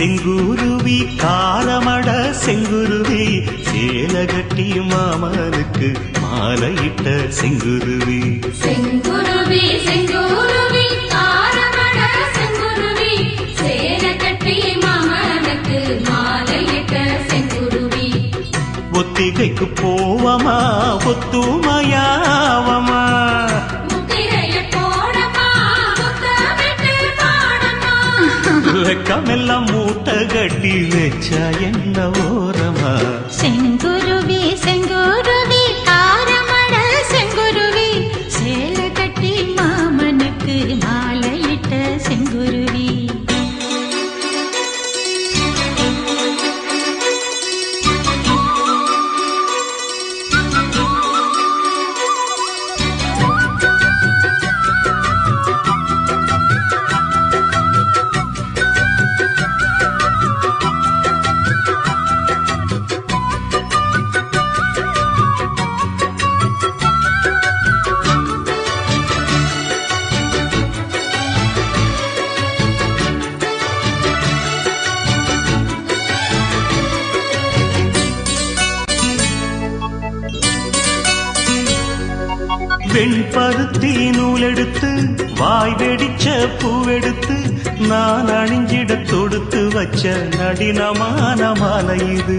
செங்குருவி காரமட செங்குருவி சேலகட்டி மாமனுக்கு மாலையிட்ட செங்குருவி செங்குருவி செங்குருவி காரமட செங்குருவி சேலகட்டி மாமனுக்கு மாலையிட்ட செங்குருவி ஒத்திகைக்கு போவமா ஒத்துமையாவமா வெக்கமெல்லாம் மூட்டை கட்டி வச்சா என்ன ஓரமா செங்குருவி செங்குருவி காரமட செங்குருவி சேலை கட்டி மாமனுக்கு மாலையிட்ட செங்குருவி வெண்பருத்தி நூலெடுத்து வாய் வெடிச்ச பூவெடுத்து நான் அணிஞ்சிட தொடுத்து வச்ச நடினமான மாலை இது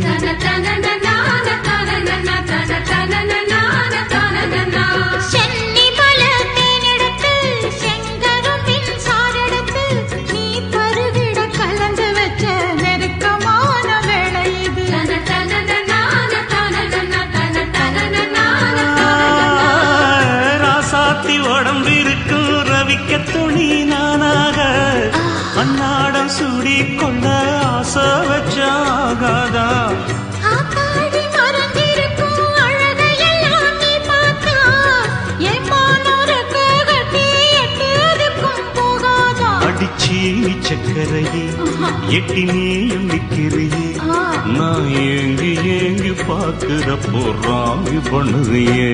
உடம்பிருக்கும் ரவிக்க துணி நானாக அன்னாடம் சூடி கொள்ள ஆசை வச்சாகாதா அடிச்சி சக்கரையே எட்டி நீயும் நிக்கிறியே நான் ஏங்கி ஏங்கி பாக்குறப்போ ராங்கி பண்ணுறியே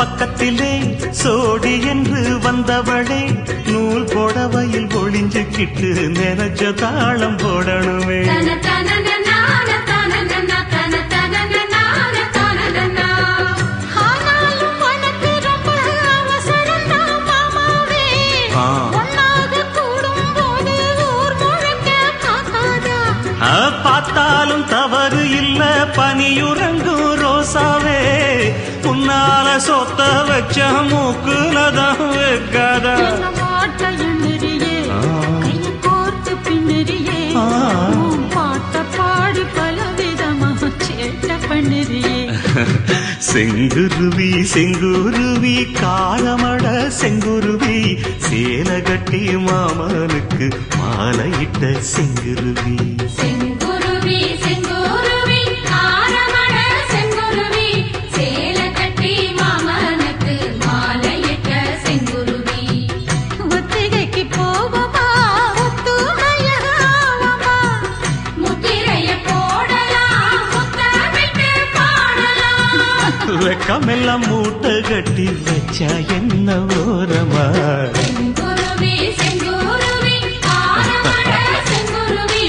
பக்கத்திலே சோடி என்று வந்தவளே நூல் புடவையில் ஒளிஞ்சுக்கிட்டு நினைச்ச தாளம் போடணுமே பார்த்தாலும் தவறு இல்ல பனியுறங்கும் ரோசாவே உன்னால சொத்த வச்ச மூக்குலதான் வைக்காதா செங்குருவி செங்குருவி காலமட செங்குருவி சேலகட்டி மாமனுக்கு மாலையிட்ட செங்குருவி செங்குருவி செங்குருவி காரமட செங்குருவி சேலகட்டி மாமனுக்கு மாலையிட்ட செங்குருவி ஒத்திகைக்கு போவமா ஒத்துமையாவமா முத்திரைய போடலாம் முத்தமிட்டு பாடலாம் வெக்கமெல்லாம் மூட்டை கட்டி வச்சா என்ன ஓரமா செங்குருவி செங்குருவி காரமட செங்குருவி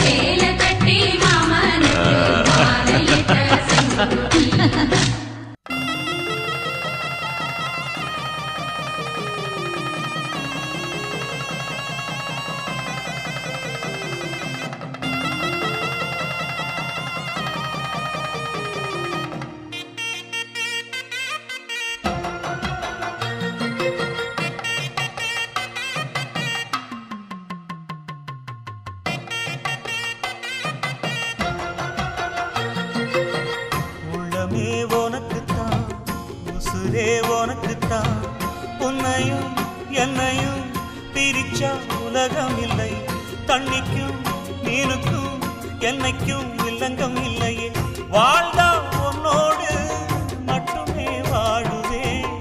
சேலகட்டி மாமனுக்கு மாலையிட்ட செங்குருவி உன்னையும் என்னையும் பிரிச்சா உலகம் இல்லை. தண்ணிக்கும் மீனுக்கும் என்னைக்கும் வில்லங்கம் இல்லையே. வாழ்ந்தா உன்னோடு மட்டுமே வாழுவேன்,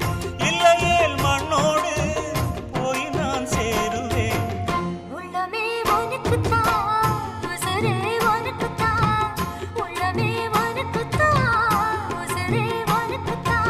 இல்லையேல் மண்ணோடு போய் நான் சேருவேன். உள்ளமே உனக்குத்தான், உசுரே உனக்குத்தான். உள்ளமே உனக்குத்தான், உசுரே உனக்குத்தான்.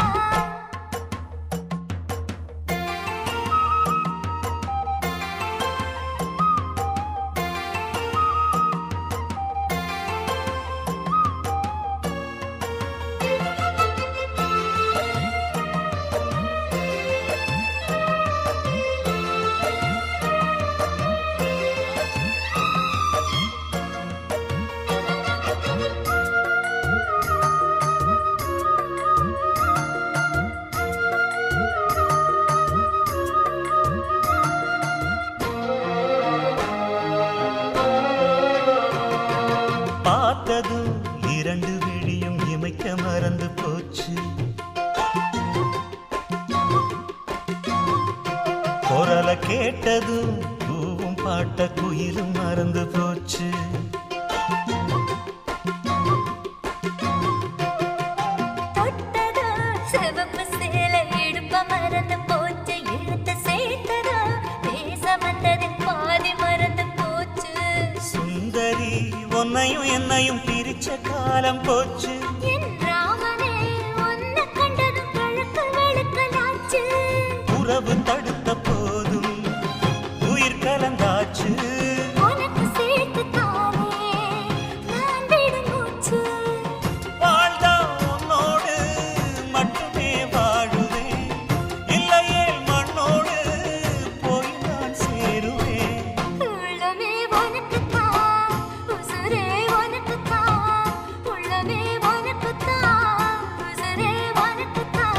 பார்த்ததும் இரண்டு விழியும் இமைக்க மறந்து போச்சு. குரலை கேட்டதும் பூவும் பாட்ட குயிலும் மறந்து போச்சு. தொட்டதோ சிவப்பு சேலை இடுப்ப மறந்து போச்சு. இழுத்து சேர்த்ததோ பேச வந்ததின் பாதி மறந்து போச்சு. சுந்தரி உன்னையும் என்னையும் பிரிச்ச காலம் போச்சு. என் ராமனே உன்னை கண்டதும் கழுக்கு வெளுக்கலாச்சு. உறவு தடுத்த போதும் உயிர் கலந்தாச்சு. உனக்கு சேர்த்து தானே நான் விடும் மூச்சு. வாழ்ந்தா உன்னோடு மட்டுமே வாழுவேன், இல்லையே மண்ணோடு போய் நான் சேருவேன். உள்ளமே உனக்குத்தான், உசுரே உனக்குத்தான். உள்ளமே உனக்குத்தான், உசுரே உனக்குத்தான்.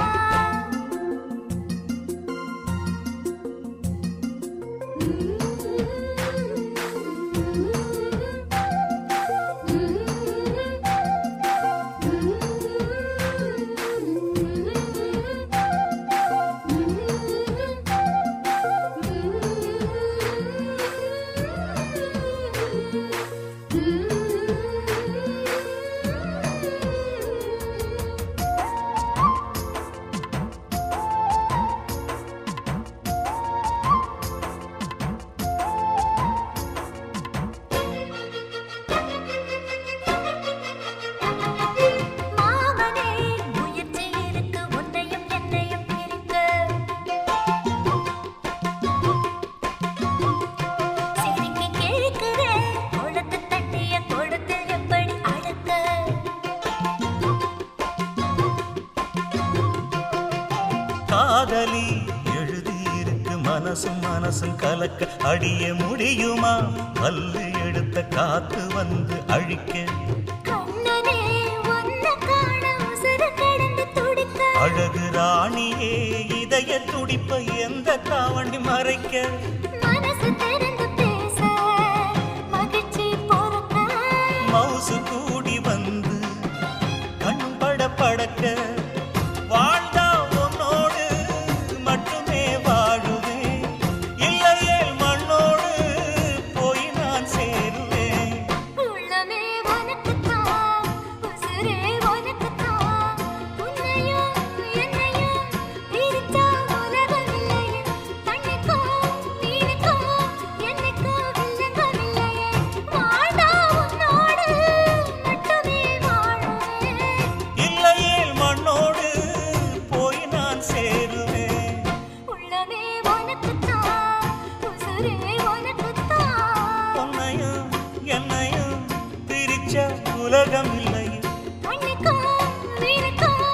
மாமனே முயற்சி இருக்கு உன்னையும் என்னையும் பிரிக்க. சிரிக்கி கேட்கிறேன் குளத்து தண்ணிய கொடுத்து எப்படி அடக்க. காதலி எழுதியிருக்கு மனசும் மனசும் கலக்க. அடிய முடியுமா பல்லு எடுத்த காத்து வந்து அழிக்க. கண்ணனே உன்னை காண உசுறு கிடந்து துடிக்க. அழகு ராணியே இதய துடிப்ப எந்த காவண்டி மறைக்க. மனசு திறந்து பேச மகிழ்ச்சி பொறுக்க. மவுசு கூடி வந்து கண் பட படக்க. வாழ்ந்தா உன்னோடு மட்டுமே வாழுவேன், இல்லையே மண்ணோடு போய் நான் சேருவேன். உள்ளமே உனக்குத்தான், உசுரே உனக்குத்தான். உன்னையும் என்னையும் பிரிச்சா உலகம் இல்லையே. தண்ணிக்கும் நீருக்கும் என்னைக்கும் வில்லங்கம் இல்லையே. வாழ்ந்தா உன்னோடு மட்டுமே வாழுவேன், இல்லையே மண்ணோடு போய் நான் சேருவேன். உள்ளமே உனக்குத்தான், உசுரே உனக்குத்தான். உன்னையும் என்னையும் பிரிச்ச உலகம் இல்லை. தண்ணிக்கும் நீருக்கும்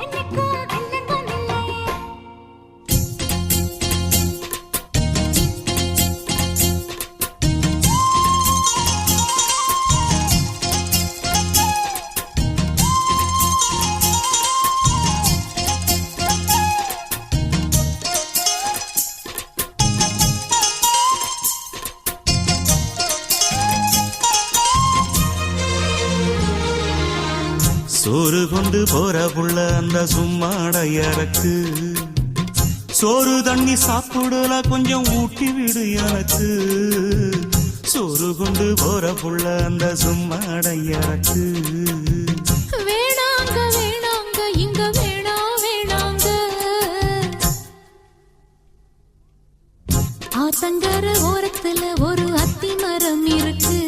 என்னைக்கும் வில்லங்கம் இல்லையே. சோறு கொண்டு போற புள்ள அந்த சும்மாட இறக்கு. சோறு தண்ணி சாப்பிடல கொஞ்சம் ஊட்டி விடு எனக்கு சோறு கொண்டு போற புள்ள அந்த சும்மாடையறக்கு வேணாங்க வேணாங்க இங்க வேணாங்க ஆத்தங்கர ஓரத்துல ஒரு அத்தி மரம் இருக்கு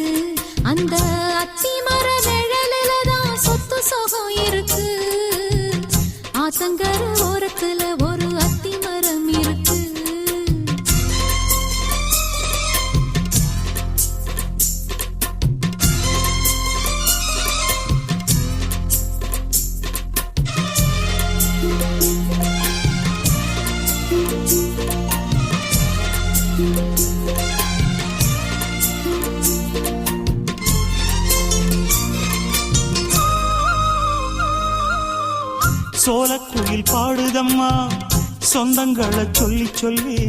அந்த அத்தி மர நிழலில தான் சொத்து சுகம் இருக்கு ஆத்தங்கர ஓரத்துல ஒரு அத்தி மரம் இருக்கு சோலக்குயில் பாடுதம்மா சொந்தங்களை சொல்லி சொல்லி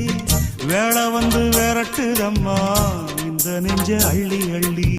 வேளை வந்து விரட்டுதம்மா இந்த நெஞ்ச அள்ளி அள்ளி